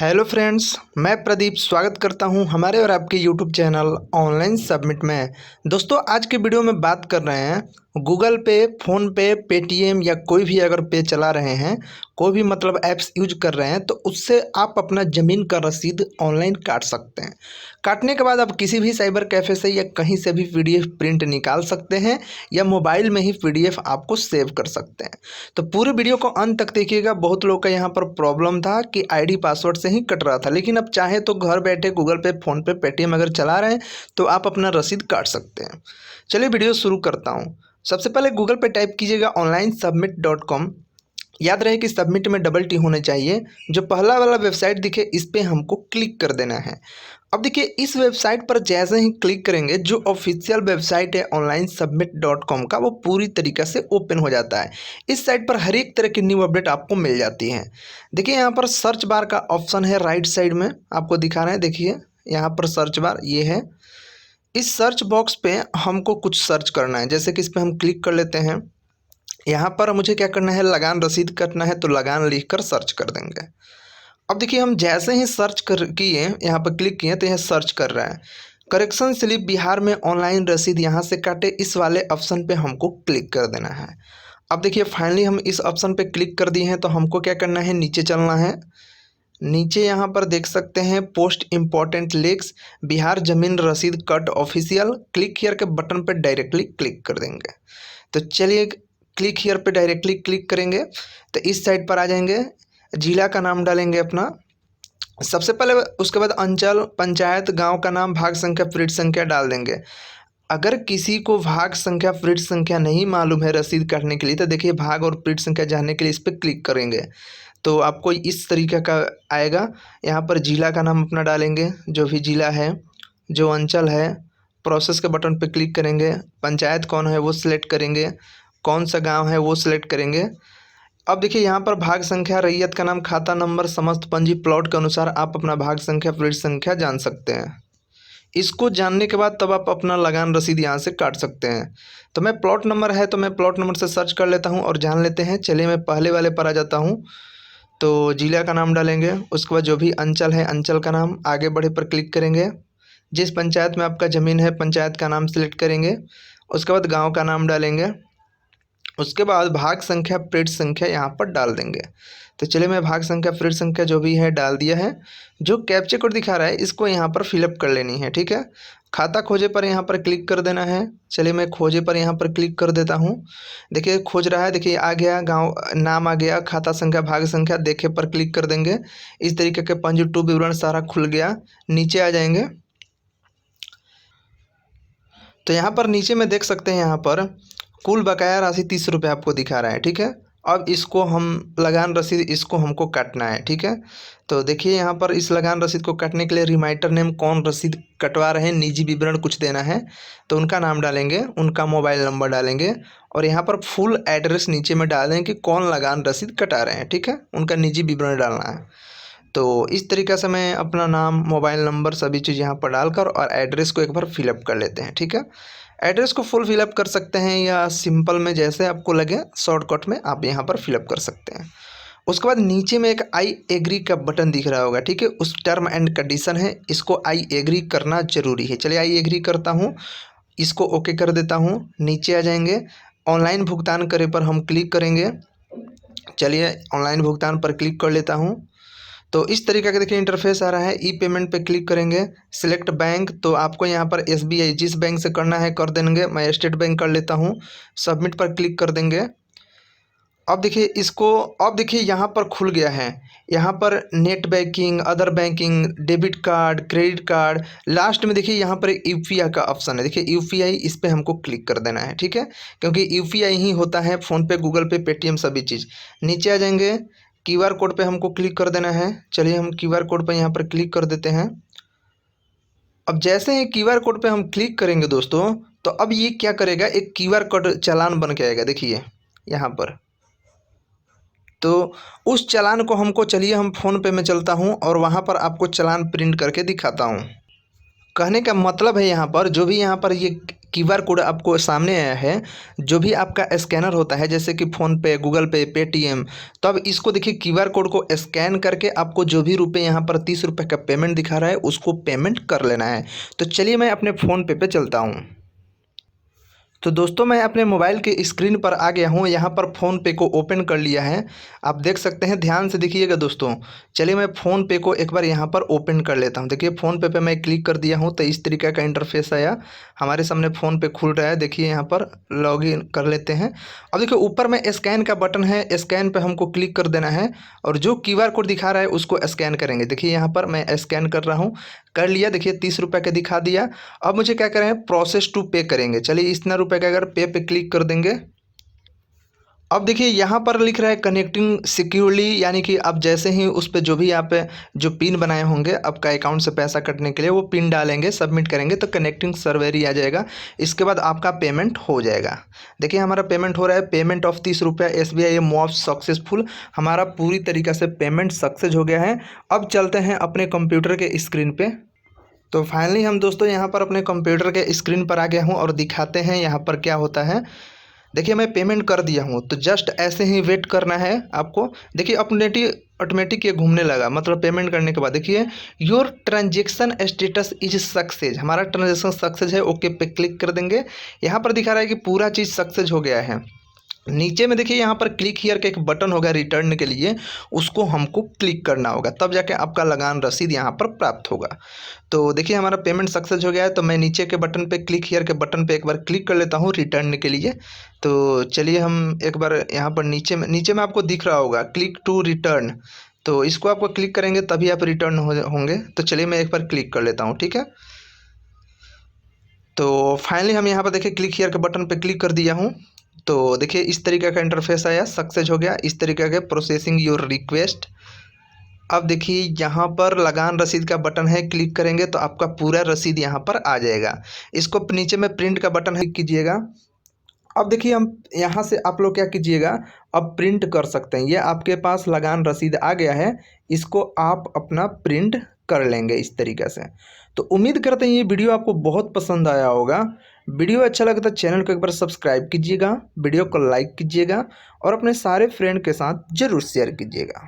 Hello friends, मैं प्रदीप स्वागत करता हूं हमारे और आपके यूट्यूब चैनल ऑनलाइन सबमिट में। दोस्तों, आज के वीडियो में बात कर रहे हैं गूगल पे, फ़ोनपे, पेटीएम या कोई भी अगर पे चला रहे हैं, कोई भी मतलब ऐप्स यूज कर रहे हैं तो उससे आप अपना ज़मीन का रसीद ऑनलाइन काट सकते हैं। काटने के बाद आप किसी भी साइबर कैफ़े से या कहीं से भी पीडीएफ प्रिंट निकाल सकते हैं या मोबाइल में ही पीडीएफ आपको सेव कर सकते हैं। तो पूरे वीडियो को अंत तक देखिएगा। बहुत लोग का यहाँ पर प्रॉब्लम था कि आईडी पासवर्ड से ही कट रहा था, लेकिन अब चाहे तो घर बैठे गूगल पे, फ़ोनपे, पेटीएम अगर चला रहे हैं तो आप अपना रसीद काट सकते हैं। चलिए वीडियो शुरू करता हूँ। सबसे पहले गूगल पे टाइप कीजिएगा onlinesubmit.com। याद रहे कि सबमिट में डबल टी होने चाहिए। जो पहला वाला वेबसाइट दिखे इस पर हमको क्लिक कर देना है। अब देखिए, इस वेबसाइट पर जैसे ही क्लिक करेंगे जो ऑफिशियल वेबसाइट है onlinesubmit.com का, वो पूरी तरीक़े से ओपन हो जाता है। इस साइट पर हर एक तरह की न्यू अपडेट आपको मिल जाती है। देखिए, यहाँ पर सर्च बार का ऑप्शन है, राइट साइड में आपको दिखा रहे हैं। देखिए यहाँ पर सर्च बार ये है। इस सर्च बॉक्स पे हमको कुछ सर्च करना है, जैसे कि इस पर हम क्लिक कर लेते हैं। यहाँ पर मुझे क्या करना है, लगान रसीद करना है, तो लगान लिख कर सर्च कर देंगे। अब देखिए, हम जैसे ही सर्च कर किए, यहाँ पर क्लिक किए तो यह सर्च कर रहा है। करेक्शन स्लिप बिहार में ऑनलाइन रसीद यहाँ से काटे, इस वाले ऑप्शन पे हमको क्लिक कर देना है। अब देखिए, फाइनली हम इस ऑप्शन पे क्लिक कर दिए हैं। तो हमको क्या करना है, नीचे चलना है। नीचे यहाँ पर देख सकते हैं पोस्ट इम्पोर्टेंट लिंक्स, बिहार जमीन रसीद कट ऑफिशियल, क्लिक हियर के बटन पर डायरेक्टली क्लिक कर देंगे। तो चलिए, क्लिक हियर पे डायरेक्टली क्लिक करेंगे तो इस साइड पर आ जाएंगे। जिला का नाम डालेंगे अपना सबसे पहले, उसके बाद अंचल, पंचायत, गांव का नाम, भाग संख्या, पृष्ठ संख्या डाल देंगे। अगर किसी को भाग संख्या, पृष्ठ संख्या नहीं मालूम है रसीद काटने के लिए, तो देखिए भाग और पृष्ठ संख्या जानने के लिए इस पर क्लिक करेंगे तो आपको इस तरीके का आएगा। यहाँ पर जिला का नाम अपना डालेंगे, जो भी जिला है, जो अंचल है। प्रोसेस के बटन पर क्लिक करेंगे। पंचायत कौन है वो सिलेक्ट करेंगे, कौन सा गांव है वो सिलेक्ट करेंगे। अब देखिए, यहाँ पर भाग संख्या, रैयत का नाम, खाता नंबर, समस्त पंजी, प्लॉट के अनुसार आप अपना भाग संख्या, पृष्ठ संख्या जान सकते हैं। इसको जानने के बाद तब आप अपना लगान रसीद यहाँ से काट सकते हैं। तो मैं प्लॉट नंबर है तो मैं प्लॉट नंबर से सर्च कर लेता हूँ और जान लेते हैं। चलिए मैं पहले वाले पर आ जाता हूँ। तो जिला का नाम डालेंगे, उसके बाद जो भी अंचल है अंचल का नाम, आगे बढ़े पर क्लिक करेंगे। जिस पंचायत में आपका ज़मीन है पंचायत का नाम सेलेक्ट करेंगे। उसके बाद गाँव का नाम डालेंगे। उसके बाद भाग संख्या, पृष्ठ संख्या यहाँ पर डाल देंगे। तो चलिए मैं भाग संख्या, पृष्ठ संख्या जो भी है डाल दिया है। जो कैप्चा कोड दिखा रहा है इसको यहाँ पर फिलअप कर लेनी है, ठीक है। खाता खोजे पर यहाँ पर क्लिक कर देना है। चलिए मैं खोजे पर यहाँ पर क्लिक कर देता हूँ। देखिए खोज रहा है, देखिए आ गया, गांव नाम आ गया, खाता संख्या, भाग संख्या, देखे पर क्लिक कर देंगे। इस तरीके के पंजी टू विवरण सारा खुल गया। नीचे आ जाएंगे तो यहाँ पर नीचे में देख सकते हैं, यहाँ पर कुल बकाया राशि 30 रुपये आपको दिखा रहा है, ठीक है। अब इसको हम लगान रसीद, इसको हमको काटना है, ठीक है। तो देखिए यहाँ पर इस लगान रसीद को काटने के लिए रिमाइंडर नेम, कौन रसीद कटवा रहे हैं, निजी विवरण कुछ देना है तो उनका नाम डालेंगे, उनका मोबाइल नंबर डालेंगे और यहाँ पर फुल एड्रेस नीचे में डाल दें कि कौन लगान रसीद कटा रहे हैं, ठीक है। उनका निजी विवरण डालना है। तो इस तरीक़े से मैं अपना नाम, मोबाइल नंबर, सभी चीज़ यहाँ पर डालकर और एड्रेस को एक बार फिलअप कर लेते हैं, ठीक है। एड्रेस को फुल फिलअप कर सकते हैं या सिंपल में, जैसे आपको लगे शॉर्टकट में आप यहाँ पर फिलअप कर सकते हैं। उसके बाद नीचे में एक आई एग्री का बटन दिख रहा होगा, ठीक है। उस टर्म एंड कंडीशन है, इसको आई एग्री करना जरूरी है। चलिए आई एग्री करता हूँ, इसको ओके कर देता हूँ। नीचे आ जाएंगे, ऑनलाइन भुगतान करे पर हम क्लिक करेंगे। चलिए ऑनलाइन भुगतान पर क्लिक कर लेता हूँ। तो इस तरीके का देखिए इंटरफेस आ रहा है। ई पेमेंट पे क्लिक करेंगे, सिलेक्ट बैंक, तो आपको यहाँ पर एसबीआई जिस बैंक से करना है कर देंगे। मैं स्टेट बैंक कर लेता हूँ। सबमिट पर क्लिक कर देंगे। अब देखिए इसको, अब देखिए यहाँ पर खुल गया है। यहाँ पर net banking, other banking, debit card, credit card, last में देखिए यहाँ पर एक यूपीआई का ऑप्शन है। देखिए यूपीआई, इस पर हमको क्लिक कर देना है, ठीक है, क्योंकि यूपीआई ही होता है फ़ोनपे, गूगल पे, पेटीएम सभी चीज़। नीचे आ जाएंगे, क्यूआर कोड पे हमको क्लिक कर देना है। चलिए हम क्यूआर कोड पे यहाँ पर क्लिक कर देते हैं। अब जैसे ही क्यूआर कोड पे हम क्लिक करेंगे दोस्तों, तो अब ये क्या करेगा, एक क्यूआर कोड चालान बन के आएगा, देखिए यहाँ पर। तो उस चालान को हमको, चलिए हम फ़ोन पे में चलता हूँ और वहाँ पर आपको चालान प्रिंट करके दिखाता हूँ। कहने का मतलब है यहाँ पर जो भी यहाँ पर ये क्यूआर कोड आपको सामने आया है, जो भी आपका स्कैनर होता है जैसे कि फ़ोनपे, गूगल पे, पेटीएम, तो अब इसको देखिए क्यूआर कोड को स्कैन करके आपको जो भी रुपये यहाँ पर 30 रुपये का पेमेंट दिखा रहा है उसको पेमेंट कर लेना है। तो चलिए मैं अपने फ़ोनपे पे चलता हूँ। तो दोस्तों मैं अपने मोबाइल के स्क्रीन पर आ गया हूँ, यहाँ पर फ़ोनपे को ओपन कर लिया है। आप देख सकते हैं, ध्यान से देखिएगा दोस्तों। चलिए मैं फ़ोनपे को एक बार यहाँ पर ओपन कर लेता हूँ। देखिए फ़ोनपे पे मैं क्लिक कर दिया हूँ तो इस तरीके का इंटरफेस आया, हमारे सामने फ़ोनपे खुल रहा है। देखिए यहाँ पर लॉगिन कर लेते हैं। अब देखिए ऊपर में स्कैन का बटन है, स्कैन पर हमको क्लिक कर देना है और जो क्यूआर कोड दिखा रहा है उसको स्कैन करेंगे। देखिए यहाँ पर मैं स्कैन कर रहा हूँ, कर लिया। देखिए 30 रुपये का दिखा दिया। अब मुझे क्या करें, प्रोसेस टू पे करेंगे। चलिए इतना रुपये का अगर पे क्लिक कर देंगे। अब देखिए यहाँ पर लिख रहा है कनेक्टिंग सिक्योरली, यानी कि अब जैसे ही उस पर जो भी आप जो पिन बनाए होंगे आपका अकाउंट से पैसा कटने के लिए, वो पिन डालेंगे, सबमिट करेंगे तो कनेक्टिंग सर्वरी आ जाएगा। इसके बाद आपका पेमेंट हो जाएगा। देखिए हमारा पेमेंट हो रहा है, पेमेंट ऑफ 30 रुपये SBI मूव सक्सेसफुल। हमारा पूरी तरीक़े से पेमेंट सक्सेस हो गया है। अब चलते हैं अपने कंप्यूटर के स्क्रीन पर। तो फाइनली हम दोस्तों यहाँ पर अपने कंप्यूटर के स्क्रीन पर आ गया हूँ और दिखाते हैं यहाँ पर क्या होता है। देखिए मैं पेमेंट कर दिया हूँ, तो जस्ट ऐसे ही वेट करना है आपको। देखिए ऑटोमेटिक ये घूमने लगा, मतलब पेमेंट करने के बाद देखिए your transaction status is success, हमारा ट्रांजेक्शन सक्सेस है। ओके पे क्लिक कर देंगे। यहाँ पर दिखा रहा है कि पूरा चीज़ सक्सेस हो गया है। नीचे में देखिए यहाँ पर क्लिक हियर का एक बटन होगा रिटर्न के लिए, उसको हमको क्लिक करना होगा, तब जाके आपका लगान रसीद यहाँ पर प्राप्त होगा। तो देखिए हमारा पेमेंट सक्सेस हो गया है। तो मैं नीचे के बटन पे, क्लिक हियर के बटन पे एक बार क्लिक कर लेता हूँ रिटर्न के लिए। तो चलिए हम एक बार यहाँ पर नीचे में आपको दिख रहा होगा क्लिक टू रिटर्न, तो इसको आपको क्लिक करेंगे तभी आप रिटर्न होंगे। तो चलिए मैं एक बार क्लिक कर लेता हूँ, ठीक है। तो फाइनली हम यहाँ पर देखिए क्लिक हियर के बटन पे क्लिक कर दिया हूँ। तो देखिए इस तरीके का इंटरफेस आया, सक्सेस हो गया। इस तरीके के प्रोसेसिंग योर रिक्वेस्ट। अब देखिए यहाँ पर लगान रसीद का बटन है, क्लिक करेंगे तो आपका पूरा रसीद यहाँ पर आ जाएगा। इसको नीचे में प्रिंट का बटन है, कीजिएगा। अब देखिए हम यहाँ से आप लोग क्या कीजिएगा, अब प्रिंट कर सकते हैं। ये आपके पास लगान रसीद आ गया है, इसको आप अपना प्रिंट कर लेंगे इस तरीके से। तो उम्मीद करते हैं ये वीडियो आपको बहुत पसंद आया होगा। वीडियो अच्छा लगे तो चैनल को एक बार सब्सक्राइब कीजिएगा, वीडियो को लाइक कीजिएगा और अपने सारे फ्रेंड के साथ ज़रूर शेयर कीजिएगा।